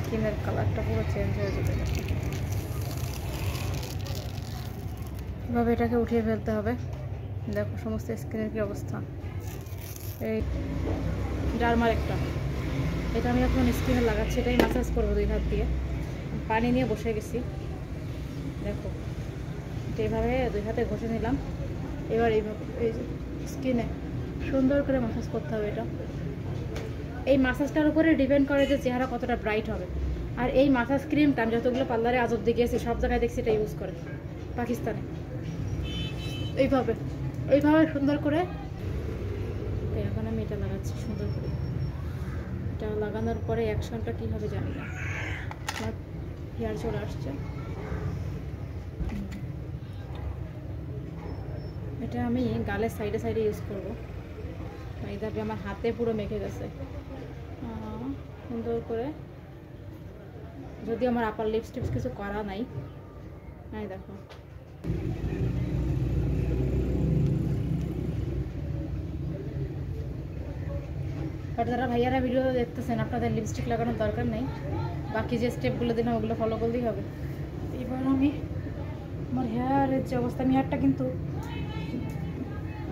স্কিনের কালারটা পুরো চেঞ্জ হয়ে যাবে। এভাবে এটাকে উঠিয়ে ফেলতে হবে। দেখো সমস্ত স্কিনের কি অবস্থা। এই ডার্মার একটা, এটা আমি এখন স্কিনে লাগাচ্ছি, এটাই ম্যাসাজ করবো 2 হাত দিয়ে। পানি নিয়ে বসে গেছি, দেখো এটা এইভাবে 2 হাতে ঘষে নিলাম। এবার এইভাবে এই যে স্কিনে সুন্দর করে ম্যাসাজ করতে হবে। এটা এই ম্যাসাজটার উপরে ডিপেন্ড করে যে চেহারা কতটা ব্রাইট হবে। আর এই ম্যাসাজ ক্রিমটা আমি যতগুলো পার্লারে আজব দিয়ে গিয়েছি সব জায়গায় দেখছি এটা ইউজ করে পাকিস্তানে। এইভাবে সুন্দর করে এখন আমি এটা লাগাচ্ছি সুন্দর করে। এটা লাগানোর পরে অ্যাকশনটা কী হবে জানি না, আমার হেয়ার চলে আসছে। এটা আমি গালের সাইডে সাইডে ইউজ করবো। এইভাবে আমার হাতে পুরো মেখে গেছে সুন্দর করে। যদি আমার আপার লিপস্টিপস কিছু করা নাই, দেখো বাট যারা ভাইয়ারা ভিডিও দেখতেছেন আপনাদের লিপস্টিক লাগানোর দরকার নেই, বাকি যে স্টেপগুলো দিলাম ওগুলো ফলো করলেই হবে। এবার আমি আমার হেয়ারের যে অবস্থা, আমি হেয়ারটা কিন্তু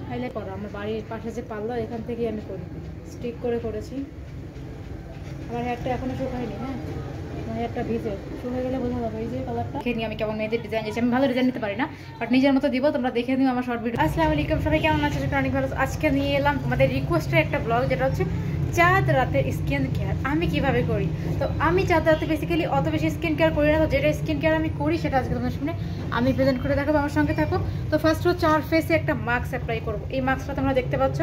হাইলাইট করা আমার বাড়ির পাশে যে পার্লার এখান থেকেই আমি করি, স্টিক করে করেছি। আমার হেয়ারটা এখনও শুকায়নি। হ্যাঁ, আমার হেয়ারটা ভিজে, শুকিয়ে গেলে বোঝা যাবে। এই যে কালারটা দেখে নিই আমি কেমন মেয়েদের ডিজাইন দিয়েছি। আমি ভালো ডিজাইন নিতে পারি না, বাট নিজের মতো দিব, তোমরা দেখে নিও আমার শর্ট ভিডিও। আসসালামু আলাইকুম, সবাই কেমন আছে? অনেক ভালো। আজকে নিয়ে এলাম তোমাদের রিকোয়েস্টের একটা ব্লগ, যেটা হচ্ছে চাঁদ রাতের স্কিন কেয়ার আমি কিভাবে করি। তো আমি চাঁদ রাতে বেসিক্যালি অত বেশি স্কিন কেয়ার করি না, তো যেটা স্কিন কেয়ার আমি করি সেটা আজকে তোমাদের সামনে আমি প্রেজেন্ট করে দেখাবো, আমার সঙ্গে থাকো। তো ফার্স্ট হচ্ছে আমার ফেসে একটা মাস্ক অ্যাপ্লাই করবো। এই মাস্কটা তোমরা দেখতে পাচ্ছ,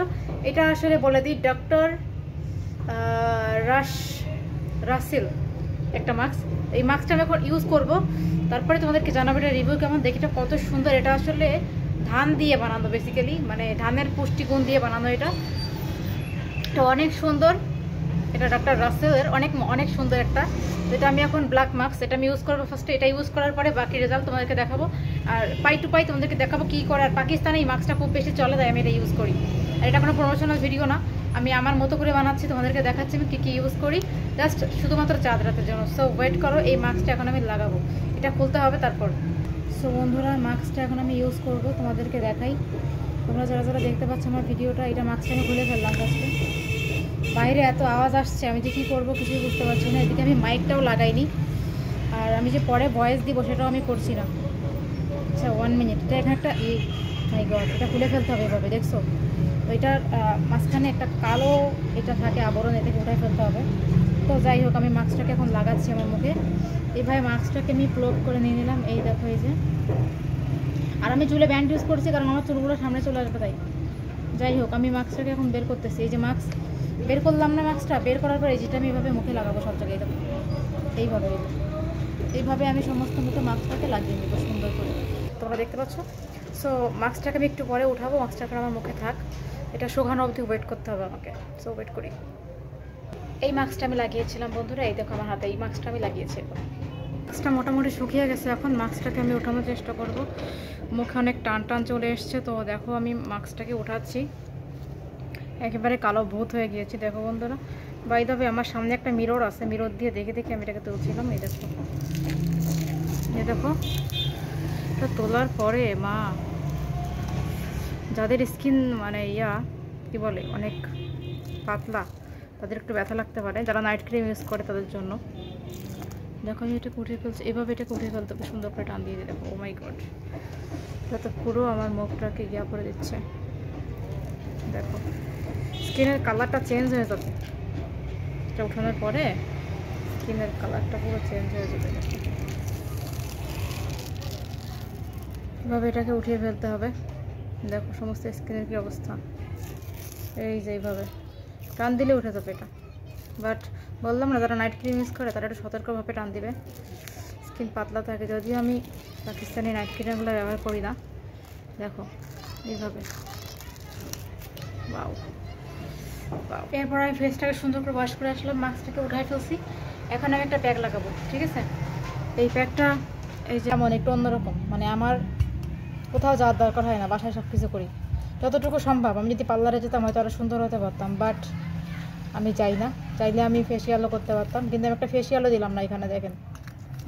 এটা আসলে বলে দিই ডক্টর রাসেল একটা মাস্ক। এই মাস্কটা আমি এখন ইউজ করব, তারপরে তোমাদেরকে জানাবো এটা রিভিউ কেমন। দেখি এটা কত সুন্দর। এটা আসলে ধান দিয়ে বানানো, বেসিক্যালি মানে ধানের পুষ্টিগুণ দিয়ে বানানো। এটা অনেক সুন্দর, এটা ডক্টর রাসেলের অনেক সুন্দর একটা। যেটা আমি এখন ব্ল্যাক মাস্ক, এটা আমি ইউজ করবো ফার্স্টে। এটা ইউজ করার পরে বাকি রেজাল্ট তোমাদেরকে দেখাবো, আর পাই টু পাই তোমাদেরকে দেখাবো কী করে। আর পাকিস্তানে এই মাস্কটা খুব বেশি চলে, তাই আমি এটা ইউজ করি। আর এটা কোনো প্রমোশনাল ভিডিও না, আমি আমার মতো করে বানাচ্ছি, তোমাদেরকে দেখাচ্ছি আমি কী ইউজ করি, জাস্ট শুধুমাত্র চাঁদ রাতের জন্য। সো ওয়েট করো, এই মাস্কটা এখন আমি লাগাবো, এটা খুলতে হবে তারপর। সো বন্ধুরা, মাস্কটা এখন আমি ইউজ করব, তোমাদেরকে দেখাই। তোমরা যারা যারা দেখতে পাচ্ছ আমার ভিডিওটা, এটা মাস্কটা আমি খুলে ফেললাম ফার্স্টে। বাইরে এত আওয়াজ আসছে, আমি যে কী করবো কিছুই বুঝতে পারছি না। এদিকে আমি মাইকটাও লাগাইনি, আর আমি যে পরে ভয়েস দিব সেটাও আমি করছি না। আচ্ছা 1 মিনিট, এটা এখানে একটা মাই গড, এটা খুলে ফেলতে হবে এভাবে, দেখছো? তো এটার মাঝখানে একটা কালো এটা থাকে আবরণ, এটাকে উঠাই ফেলতে হবে। তো যাই হোক, আমি মাস্কটাকে এখন লাগাচ্ছি আমার মুখে। এইভাবে মাস্কটাকে আমি প্লগ করে নিয়ে নিলাম। এই দেখো, এই যে। আর আমি চুলে ব্যান্ড ইউজ করছি, কারণ আমার চুলগুলো সামনে চলে আসবে তাই। যাই হোক, আমি মাস্কটাকে এখন বের করতেছি। এই যে মাস্ক বের করলাম না, মাস্কটা বের করার পর এই যেটা আমি এইভাবে মুখে লাগাবো সব জায়গায়। দেখো এইভাবে আমি সমস্ত মতো মাস্কটাকে লাগিয়ে নেবো সুন্দর করে, তোমরা দেখতে পাচ্ছ। সো মাস্কটাকে আমি একটু পরে উঠাবো, মাস্কটাকে আমার মুখে থাক, এটা শুকানো অবধি ওয়েট করতে হবে আমাকে। সো ওয়েট করি। এই মাস্কটা আমি লাগিয়েছিলাম বন্ধুরা, এই দেখো আমার হাতে এই মাস্কটা আমি লাগিয়েছি। মাস্কটা মোটামুটি শুকিয়ে গেছে, এখন মাস্কটাকে আমি ওঠানোর চেষ্টা করব। মুখে অনেক টান টান চলে এসছে, তো দেখো আমি মাস্কটাকে উঠাচ্ছি। একেবারে কালো ভূত হয়ে গিয়েছি, দেখো বন্ধুরা। বাই দ্য ওয়ে, আমার সামনে একটা মিরর আছে, মিরর দিয়ে দেখে আমি এটাকে তুলছিলাম। এই দেখো, এটা তোলার পরে মা, যাদের স্কিন মানে কি বলে অনেক পাতলা, তাদের একটু ব্যথা লাগতে পারে, যারা নাইট ক্রিম ইউজ করে তাদের জন্য। দেখো আমি এটাকে উঠে ফেলছি, এভাবে এটাকে উঠে ফেলতে হবে, সুন্দর করে টান দিয়ে দেখো। ও মাই গড, এটা তো পুরো আমার মুখটাকে করে দিচ্ছে। দেখো স্কিনের কালারটা চেঞ্জ হয়ে যাবে, এটা উঠানোর পরে স্কিনের কালারটা পুরো চেঞ্জ হয়ে যাবে। এভাবে এটাকে উঠিয়ে ফেলতে হবে। দেখো সমস্ত স্কিনের কি অবস্থা। এই যে এইভাবে টান দিলে উঠে যাবে এটা। বাট বললাম না, যারা নাইট ক্রিম ইউজ করে তারা একটু সতর্কভাবে টান দিবে, স্কিন পাতলা থাকে। যদিও আমি পাকিস্তানি নাইট ক্রিমগুলো ব্যবহার করি না। দেখো এইভাবে, বাউ। এরপর আমি ফেসটাকে সুন্দর করে ওয়াশ করে আসলাম, মাস্কটাকে উঠাই ফেলছি। এখন আমি একটা প্যাক লাগাবো, ঠিক আছে? এই প্যাকটা এই যে এমন একটু অন্যরকম, মানে আমার কোথাও যাওয়ার দরকার হয় না, বাসায় সব কিছু করি যতটুকু সম্ভব। আমি যদি পার্লারে যেতাম হয়তো আরও সুন্দর হতে পারতাম, বাট আমি যাই না। চাইলে আমি ফেসিয়ালও করতে পারতাম, কিন্তু আমি একটা ফেসিয়ালও দিলাম না। এখানে দেখেন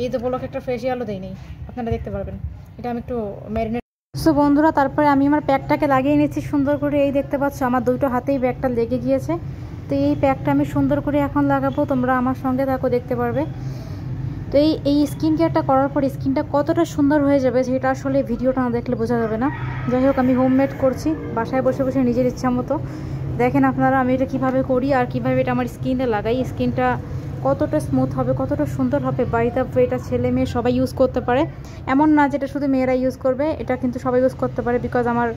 এই তো ব্লকে একটা ফেসিয়ালও দিইনি, আপনারা দেখতে পারবেন। এটা আমি একটু ম্যারিনেট। সো বন্ধুরা, তারপরে আমি আমার প্যাকটাকে লাগিয়ে নিচ্ছি সুন্দর করে। এই দেখতে পাচ্ছ আমার দুটো হাতেই প্যাকটা লেগে গিয়েছে। তো এই প্যাকটা আমি সুন্দর করে এখন লাগাবো, তোমরা আমার সঙ্গে থাকো, দেখতে পারবে। তো এই স্কিন কেয়ারটা করার পর স্কিনটা কতটা সুন্দর হয়ে যাবে সেটা আসলে ভিডিওটা না দেখলে বোঝা যাবে না। যাই হোক, আমি হোমমেড করছি বাসায় বসে বসে নিজের ইচ্ছা মতো। দেখেন আপনারা আমি এটা কীভাবে করি আর কীভাবে এটা আমার স্কিনে লাগাই। স্কিনটা কতটা স্মুথ হবে, কতটা সুন্দর হবে। বাড়িতে এটা ছেলে মেয়ে সবাই ইউজ করতে পারে, এমন না যেটা শুধু মেয়েরা ইউজ করবে, এটা কিন্তু সবাই ইউজ করতে পারে। বিকজ আমার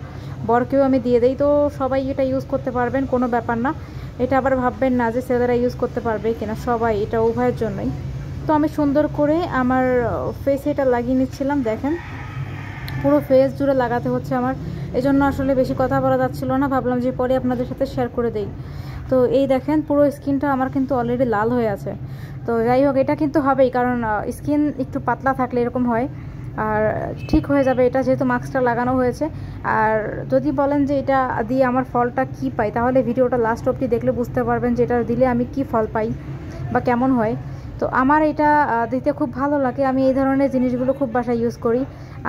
বরকেও আমি দিয়ে দিই, তো সবাই এটা ইউজ করতে পারবেন, কোনো ব্যাপার না। এটা আবার ভাববেন না যে ছেলেরা ইউজ করতে পারবে কিনা, সবাই, এটা উভয়ের জন্যই। তো আমি সুন্দর করে আমার ফেসে এটা লাগিয়ে নিচ্ছিলাম। দেখেন পুরো ফেস জুড়ে লাগাতে হচ্ছে আমার, এজন্য আসলে বেশি কথা বলা যাচ্ছিল না, ভাবলাম যে পরে আপনাদের সাথে শেয়ার করে দেই। তো এই দেখেন পুরো স্কিনটা আমার কিন্তু অলরেডি লাল হয়ে আছে। তো যাই হোক, এটা কিন্তু হবেই, কারণ স্কিন একটু পাতলা থাকলে এরকম হয়, আর ঠিক হয়ে যাবে এটা, যেহেতু মাস্কটা লাগানো হয়েছে। আর যদি বলেন যে এটা দিয়ে আমার ফলটা কি পাই, তাহলে ভিডিওটা লাস্ট অবধি দেখলে বুঝতে পারবেন যে এটা দিলে আমি কি ফল পাই বা কেমন হয়। তো আমার এটা দিতে খুব ভালো লাগে, আমি এই ধরনের জিনিসগুলো খুব বাসায় ইউজ করি।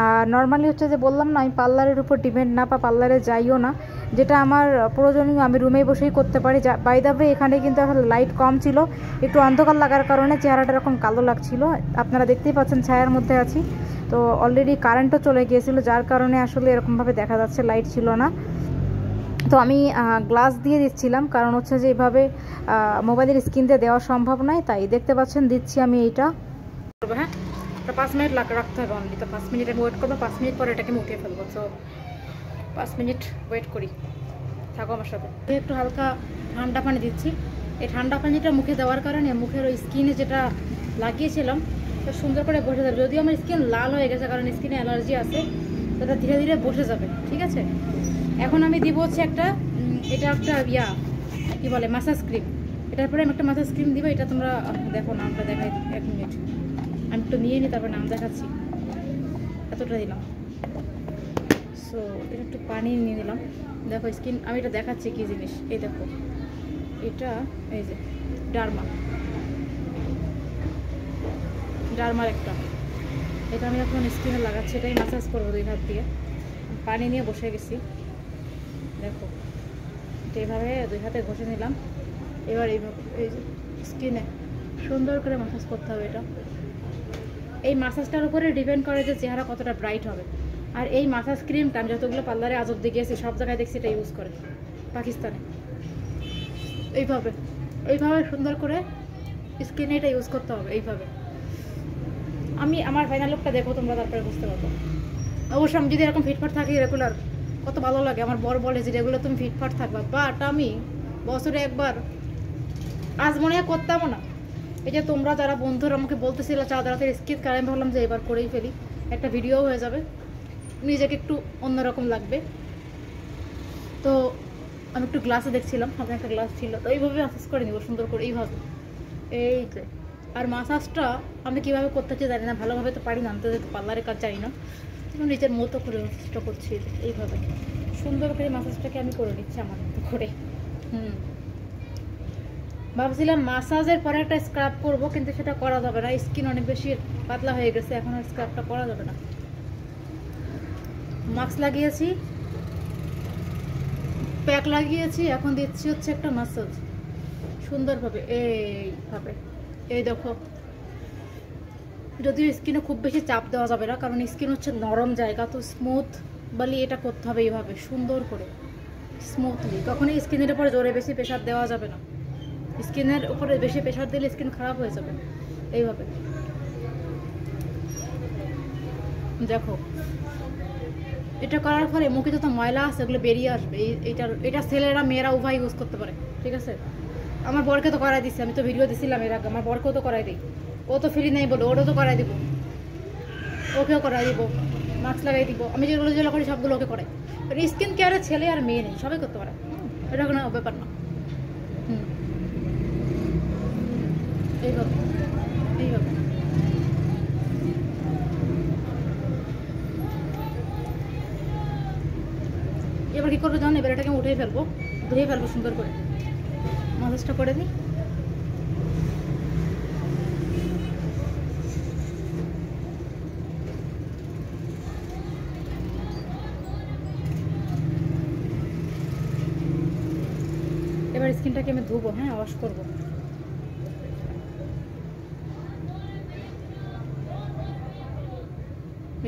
আর নর্মালি হচ্ছে যে বললাম না, আমি পার্লারের উপর ডিপেন্ড না, বা পার্লারে যাইও না। যেটা আমার প্রয়োজনীয় আমি রুমেই বসেই করতে পারি। বাই দ্য ওয়ে, এখানে কিন্তু আসলে লাইট কম ছিল, একটু অন্ধকার লাগার কারণে চেহারাটা এরকম কালো লাগছিল। আপনারা দেখতেই পাচ্ছেন ছায়ার মধ্যে আছি। তো অলরেডি কারেন্টও চলে গিয়েছিল, যার কারণে আসলে এরকমভাবে দেখা যাচ্ছে, লাইট ছিল না। তো আমি গ্লাস দিয়ে দিচ্ছিলাম, কারণ হচ্ছে যে এভাবে মোবাইলের স্ক্রিন দিয়ে দেওয়া সম্ভব নয়, তাই দেখতে পাচ্ছেন দিচ্ছি আমি এইটা। হ্যাঁ, 5 মিনিট রাখতে হবে অনলি। তো 5 মিনিট আমি ওয়েট করবো, 5 মিনিট পরে এটাকে আমি উঠিয়ে ফেলবো। তো 5 মিনিট ওয়েট করি, থাকো আমার সাথে। একটু হালকা ঠান্ডা পানি দিচ্ছি। এই ঠান্ডা পানিটা মুখে দেওয়ার কারণে মুখের ওই স্কিনে যেটা লাগিয়েছিলাম তো সুন্দর করে বসে যাবে। যদিও আমার স্কিন লাল হয়ে গেছে, কারণ স্কিনে অ্যালার্জি আছে, তো এটা ধীরে ধীরে বসে যাবে, ঠিক আছে। এখন আমি দিব হচ্ছে একটা, এটা একটা কি বলে, মাসাজ ক্রিম। এটার পরে আমি একটা মাসাজ ক্রিম দিব। এটা তোমরা দেখো, নামটা দেখাই, 1 মিনিট আমি একটু নিয়ে নিই, তারপর নাম দেখাচ্ছি। এতটা দিলাম। সো এটা একটু পানি নিয়ে নিলাম। দেখো স্কিন, আমি এটা দেখাচ্ছি কি জিনিস। এই দেখো, এটা এই যে ডার্মার একটা, এটা আমি এখন স্কিনে লাগাচ্ছি। এটাই মাসাজ করবো 2 হাত দিয়ে। পানি নিয়ে বসে গেছি, দেখো এইভাবে 2 হাতে ঘষে নিলাম। এবার এইভাবে এই যে স্কিনে সুন্দর করে মাসাজ করতে হবে। এটা এই মাসাজটার উপরে ডিপেন্ড করে যে চেহারা কতটা ব্রাইট হবে। আর এই মাসাজ ক্রিমটা আমি যতগুলো পার্লারে আজব দিয়ে গেছি, সব জায়গায় দেখছি এটা ইউজ করে, পাকিস্তানে। এইভাবে সুন্দর করে স্কিনে এটা ইউজ করতে হবে। এইভাবে আমি আমার ফাইনাল লুকটা দেখো তোমরা, তারপরে বুঝতে পারবো। অবশ্য আমি যদি এরকম ফিটফাট থাকি রেগুলার, কত ভালো লাগে। আমার বর বলে যে রেগুলার তুমি ফিটফাট থাকবা, বাট আমি বছরে একবার আজ মনে হয় করতামও না। এই যে তোমরা যারা বন্ধুরা আমাকে বলতেছিল চাঁদারাতের স্কিন কার, আমি ভাবলাম যে এবার করেই ফেলি, একটা ভিডিও হয়ে যাবে, নিজেকে একটু অন্যরকম লাগবে। তো আমি একটু গ্লাসে দেখছিলাম, সামনে একটা গ্লাস ছিল, তো এইভাবে মাসাজ করে নিব সুন্দর করে, এইভাবে। এই যে, আর মাসাজটা আমি কীভাবে করতে চাই জানি না, ভালোভাবে তো পারি না, আমি তো পার্লারের কাজ জানি না, নিজের মতো করে মাসাজটা করছি। এইভাবে সুন্দর করে মাসাজটাকে আমি করে নিচ্ছি আমার মতো করে। ভাবছিলাম মাসাজের পরে একটা স্ক্রাব করব, কিন্তু সেটা করা যাবে না, স্কিন অনেক বেশি পাতলা হয়ে গেছে, এখন আর স্ক্রাবটা করা যাবে না। মাস্ক লাগিয়েছি, প্যাক লাগিয়েছি, এখন দিচ্ছি হচ্ছে একটা মাসাজ সুন্দরভাবে। এইভাবে, এই দেখো, যদিও স্কিনে খুব বেশি চাপ দেওয়া যাবে না, কারণ স্কিন হচ্ছে নরম জায়গা, তো স্মুথ বলি এটা করতে হবে এইভাবে সুন্দর করে স্মুথলি। কখনোই স্কিনের উপরে জোরে বেশি প্রেশার দেওয়া যাবে না, স্কিনের উপরে বেশি প্রেশার দিলে স্কিন খারাপ হয়ে যাবে। এইভাবে দেখো, এটা করার ফলে মুখে যত ময়লা আছে ওগুলো বেরিয়ে আসবে। এটা ছেলেরা মেয়েরা উভয় ইউজ করতে পারে, ঠিক আছে। আমার বরকে তো করাই দিচ্ছি, আমি তো ভিডিও দিছিলাম এর আগে, আমার বরকেও তো করাই দিই, ও তো ফ্রি নেই বলে ওরও তো করাই দিব, ওকেও করাই দিব, মাস্ক লাগাই দিব। আমি যেগুলো করি সবগুলো ওকে করাই। স্কিন কেয়ারে ছেলে আর মেয়ে নেই, সবাই করতে পারে, এটা কোনো ব্যাপার না। এইভাবে এবার কি করবো জানো, এবার এটাকে উঠে ফেলবো, ধুয়ে ফেলবো সুন্দর করে। মাসাজটা করে দিই, স্কিনটাকে আমি ধুবো, হ্যাঁ ওয়াশ করবো।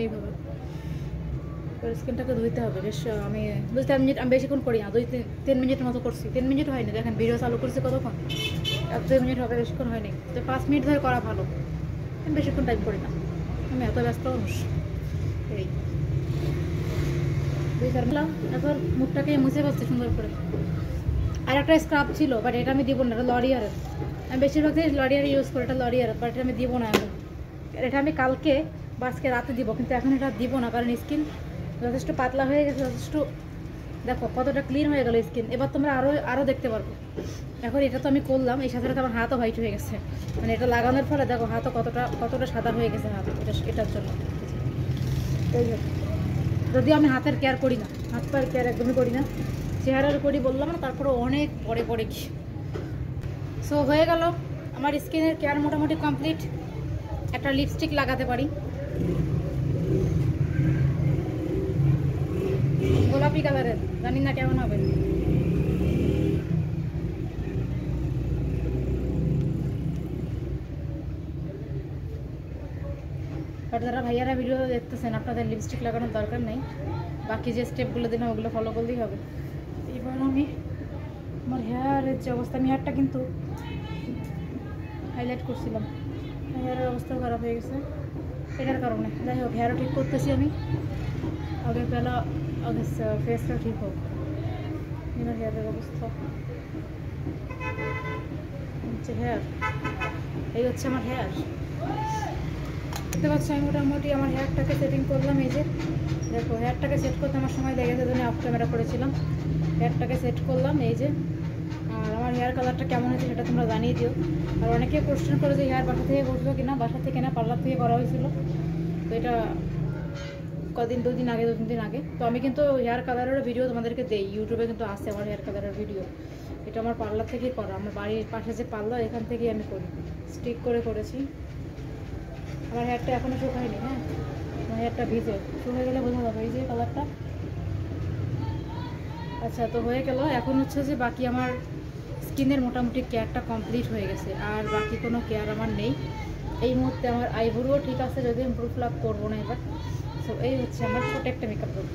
এইভাবে স্কিনটাকে ধুইতে হবে বেশ। আমি 2-3 মিনিট, আমি বেশিক্ষণ করি না, 2-3 মিনিটের মতো করছি। 3 মিনিট হয়নি, দেখেন ভিডিও চালু করছি কতক্ষণ, 1-2 মিনিট হবে, বেশিক্ষণ হয়নি। তো 5 মিনিট ধরে করা ভালো, আমি বেশিক্ষণ টাইম করি না, আমি এত ব্যস্ত মানুষ। এই 2-4 মিনিট এখন মুখটাকে মুছে ফেলছি সুন্দর করে। আর একটা স্ক্রাব ছিল, বাট এটা আমি দিব না, এটা লরিয়ারের। আমি বেশিরভাগ লরিয়ার ইউজ করি, এটা লরিয়ারের, বাট এটা আমি দিব না এখন। এটা আমি কালকে বা আজকে রাতে দিব, কিন্তু এখন এটা দিব না, কারণ স্কিন যথেষ্ট পাতলা হয়ে গেছে, যথেষ্ট। দেখো কতটা ক্লিন হয়ে গেল স্কিন, এবার তোমরা আরও দেখতে পারবো। এখন এটা তো আমি করলাম, এই সাথে সাথে আমার হাতও হোয়াইট হয়ে গেছে, মানে এটা লাগানোর ফলে দেখো হাতও কতটা সাদা হয়ে গেছে হাত, এটার জন্য। যদিও আমি হাতের কেয়ার করি না, হাত পায়ের কেয়ার একদমই করি না, চেহারার করি বললাম না, তারপরে অনেক পরে কি। সো হয়ে গেল আমার স্কিনের কেয়ার মোটামুটি কমপ্লিট। একটা লিপস্টিক লাগাতে পারি, গোলাপি কালারের, জানি না কেমন হবে। বাট যারা ভাইয়ারা ভিডিও দেখতেছেন, আপনাদের লিপস্টিক লাগানোর দরকার নেই, বাকি যে স্টেপগুলো দিলাম ওগুলো ফলো করলেই হবে। এবার আমি আমার হেয়ারের যে অবস্থা, আমি হেয়ারটা কিন্তু হাইলাইট করছিলাম, হেয়ারের অবস্থাও খারাপ হয়ে গেছে এটার কারণে। যাই হোক, হেয়ারও ঠিক করতেছি আমি, আগে পেলা আগে ফেসটা ঠিক হোক। আমার হেয়ারের অবস্থা হচ্ছে হেয়ার, এই হচ্ছে আমার হেয়ার। দেখতে পাচ্ছি আমি মোটামুটি আমার হেয়ারটাকে সেটিং করলাম। এই যে দেখো, হেয়ারটাকে সেট করতে আমার সময় লেগেছে, জন্য অফ ক্যামেরা করেছিলাম। হেয়ারটাকে সেট করলাম, এই যে। আর আমার হেয়ার কালারটা কেমন হয়েছে সেটা তোমরা জানিয়ে দিও। আর অনেকে কোশ্চেন করে যে হেয়ার বাসা থেকে করছো কিনা, বাসা থেকে না, পার্লার থেকে করা হয়েছিল। তো এটা দুদিন আগে 2-3 দিন আগে। তো আমি কিন্তু হেয়ার কালারের ভিডিও তোমাদেরকে দেই, ইউটিউবে কিন্তু আছে আমার হেয়ার কালারের ভিডিও। এটা আমার পার্লার থেকেই করা, আমার বাড়ির পাশে যে পার্লার, এখান থেকেই আমি করি, স্টিক করে করেছি। আমার হেয়ারটা এখনও শুকায়নি, হ্যাঁ, আমার হেয়ারটা ভিজে, শুকিয়ে গেলে বোঝা যাবে। এই যে কালারটা। আচ্ছা, তো হয়ে গেল। এখন হচ্ছে যে বাকি আমার স্কিনের মোটামুটি কেয়ারটা কমপ্লিট হয়ে গেছে, আর বাকি কোনো কেয়ার আমার নেই এই মুহূর্তে। আমার আইব্রোও ঠিক আছে, যদি আমি ব্রু প্লাক করবো না এবার। সো এই হচ্ছে আমার ছোটো একটা মেকআপ লুক,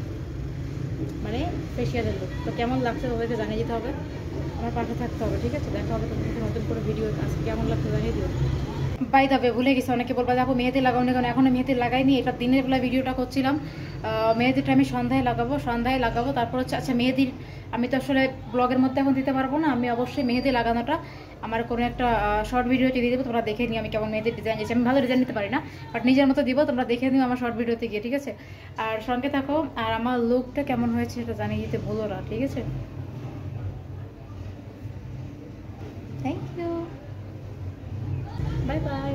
মানে ফেশিয়ালের লুক। তো কেমন লাগছে তোমাদেরকে জানিয়ে দিতে হবে, আমার পাশে থাকতে হবে, ঠিক আছে? দেখা হবে তোমাদেরকে নতুন করে ভিডিও। আজকে কেমন লাগছে জানিয়ে দিও। বাই দাবে ভুলে গেছি, অনেকে বলবা দেখো মেহেদি লাগাওনি কেন? এখনও মেহেদি লাগাইনি, এটা দিনের বেলা ভিডিওটা করছিলাম। মেহেদিটা আমি সন্ধ্যায় লাগাবো। তারপর হচ্ছে, আচ্ছা মেহেদির আমি তো আসলে ব্লগের মধ্যে এখন দিতে পারবো না, আমি অবশ্যই মেহেদি লাগানোটা আমার কোনো একটা শর্ট ভিডিওতে দিয়ে দেবো, তোমরা দেখে নিও আমি কেমন মেহেদির ডিজাইন দিয়েছি। আমি ভালো ডিজাইন নিতে পারি না, বাট নিজের মতো দিব, তোমরা দেখে নিও আমার শর্ট ভিডিওতে গিয়ে, ঠিক আছে? আর সঙ্গে থাকো, আর আমার লুকটা কেমন হয়েছে সেটা জানিয়ে দিতে ভুলো না, ঠিক আছে? Thank you, bye by.